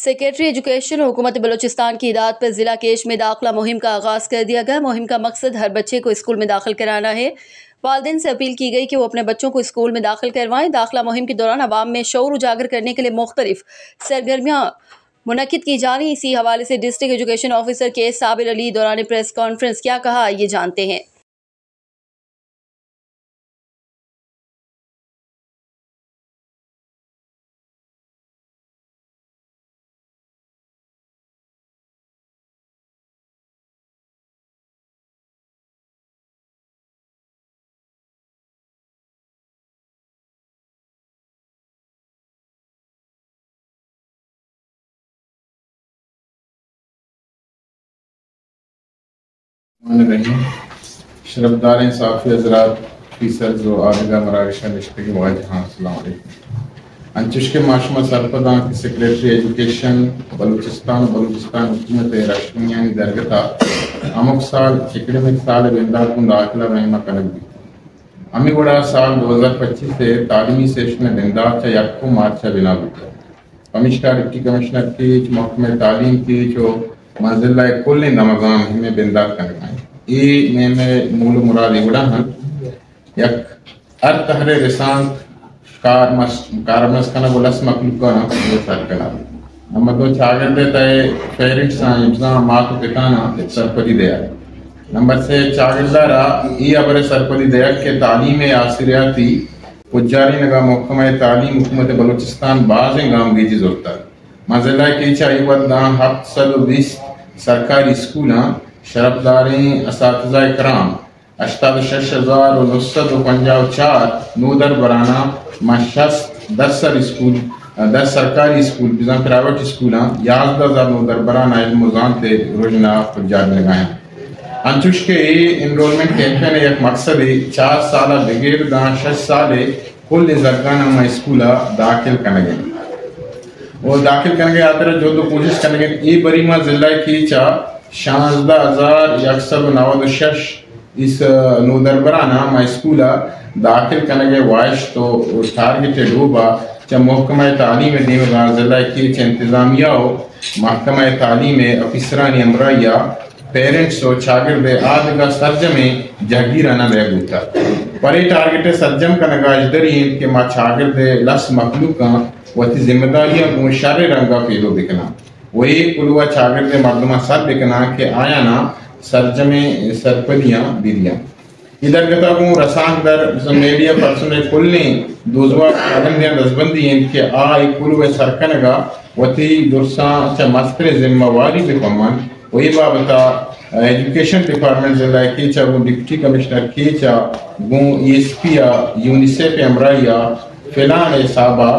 Secretary education حکومت بلوچستان کی ہدایت پر ضلع کیش میں داخلہ مہم کا آغاز کر دیا گیا۔ مہم کا مقصد ہر بچے کو اسکول میں داخل کرانا ہے۔ والدین سے اپیل کی گئی کہ وہ اپنے بچوں کو اسکول میں داخل کروائیں۔ داخلہ مہم کے دوران عوام میں شعور اجاگر کرنے کے لیے مختلف سرگرمیاں منعقد کی جا رہی۔ اسی حوالے سے ڈسٹرکٹ ایجوکیشن آفیسر کے صابر علی دوران پریس کانفرنس کیا کہا، یہ جانتے ہیں۔ شرفدار صحافی حضرات، فیصد و آدھگا مراکشہ ڈسٹرکٹ کے واجہاں، السلام علیکم۔ انچوش کے معاشمہ سرپداں کی سیکریٹری ایجوکیشن بلوچستان حکومت رشمیانی درگتا امک سال اکیڈمک سال بندار کن داخلہ رحمہ کنک بھی امی گوڑا سال 2025 سے تعلیمی سیشن بندار چا یکو مارچہ بنا بکتا کمشنر ڈپٹی کمشنر کی محکمہ تعلیم کی جو منزلہ کل نمگام ہمیں بندار کنک آئیں ای میں مول مراد گوڑا ہن یک ار تحر رسان کارمس کنا بلس مخلوقانا یہ سر کنا نمبر 2 چاگر دیتا ہے پیرنٹس امزان ماتو پتانا سرپدی دیا نمبر 3 چاگر دارا ای ابر سرپدی دیا کہ تعلیم آسریاتی پجاری نگا محکمہ تعلیم حکومت بلوچستان بعض گام گیجی زورتا منزلہ کی چاہی ودان 720 سرکاری اسکولاں شرفداریں اساتذہ کرام 86,954 نودر برانا مشست 10 سرکاری اسکول بزن پرائیویٹ اسکولاں 11,000 نودر برانا علم وزان تے روزنہ پجار میں لگائیں انچوش کے انرولمنٹ کیمپین ایک مقصد ہے 4 سالہ بغیر دان 6 سالے کل زرگانہ میں اسکولہ داخل کنگے وہ داخل کرنے آتے جو تو کوشش کرنے ای بریمہ ضلع کی چا 16,196 اس نودر برانا میں اسکولہ داخل کرنے وائش تو ٹارگیٹڈ ہوگا چا محکمہ تعلیم دیوگا ضلع کی چا انتظامیہ ہو محکمہ تعلیم افسرانی امرائیہ پیرنٹس و چاگرد آدھگا سرجمیں جہگیرانہ دے گوتا پری ٹارگیٹ سرجم کا نگاج درین کہ ما چاگرد لس مخلوقاں وقتی ذمہ داریاں کو شر رنگا پیدو بکنا وہی کلوہ چاگرد مردمہ سر بکنا کہ آیا نا سرجمیں سرپدیاں دیدیاں ادھر گتا کو رسان در میڈیا پرسنل کلنے دوزوہ کارندیاں دزبندی ہیں کہ آئی کلوہ سرکنگا وقتی درسان چا مستر ذمہ واری بکمان وہی بابتا ایجوکیشن ڈپارٹمنٹ ضلع کی چا وہ ڈپٹی کمشنر کی چا وہ ای ایس پی یونیسیف امرائیہ فلان صحابہ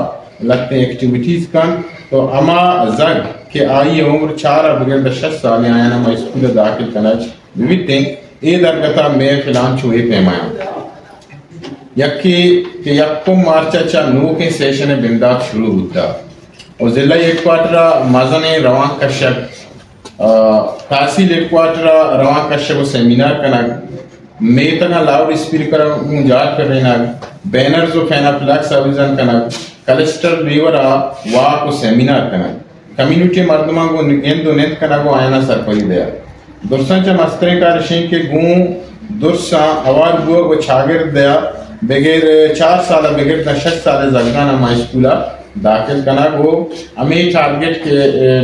لگتے ایکٹیویٹیز کن تو اما زگ کہ آئی عمر 4 بغیر 6 سال آیا میں اسکول داخل کنچ بیویتیں اے درگتا میں فلان چوئے پیمایا یکی کہ یکم مارچہ چا 9 کے سیشن بندات شروع ہوتا اور ضلع ایک کوارٹرہ مازن روان کشک تحصیل ایک کوارٹرہ روان کشک و سیمینار کنک میتنا لاؤڈ اسپیکر جار کر رہنا بینرز و فینا فلیکس آویزن کنک کلسٹر بیورا واق و سیمینار کنک کمیونٹی مردمہ کو نگیند و نیند کنک و آئینہ سرپری دیا درسان چا مسترین کارشین کے گون درسان اوار گوہ و چاگر دیا بغیر 4 سالہ بغیر 6 سالے زگانا ما اسکولا داخل کنک و ہمیں ٹارگیٹ کے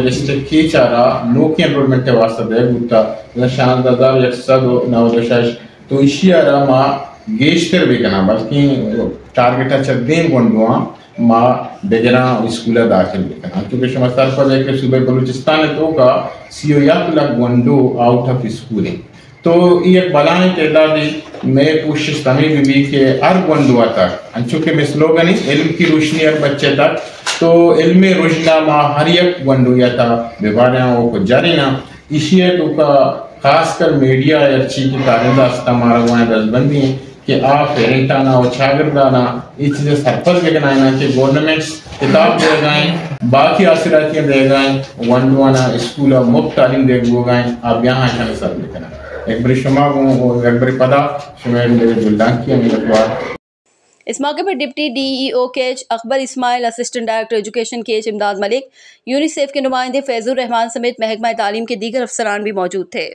ڈسٹرکٹ کی چارہ 9 کی انرولمنٹ واسطہ دے گوتا 16,196 تو اسی آرہ ما گیشتر بھی کنا بلکہ ٹارگیٹا چردین گونڈوان ما بگران اسکولہ داخل بھی کنا چونکہ شما سر پر ایک صوبہ بلوچستان تو کا 31 لاکھ گونڈو آؤٹ آف اسکولیں تو یہ ایک بلائیں تعدادی میں کوشش تمہیں بھی کہ ہر گونڈوا تک چونکہ میں سلوگن علم کی روشنی ہر بچے تک تو علم روشنہ ما ہر ایک گونڈویا تھا بیواریاں کو جارینا اسی ہے تو کا خاص کر میڈیا ارچی کی کارندہ استا مارا گوائیں دزبندی ہیں کہ آپ پیرنٹانا اور چاگردانا یہ چیزیں سرپس بکنائینا کہ گورنمنٹس کتاب دے گائیں باقی آسراتیاں دے گائیں ونڈوانا اسکولہ مفت تعلیم دے گائیں آپ یہاں شامل سر بکنائیں ایک بری شما ایک بری پدا شما میرے جلدان کیا میرے دوار اس موقع پر ڈپٹی DEO کیچ اکبر اسماعیل، اسسٹنٹ ڈائریکٹر ایجوکیشن کیچ امداد ملک، یونیسیف کے نمائندے فیض الرحمان سمیت محکمہ تعلیم کے دیگر افسران بھی موجود تھے۔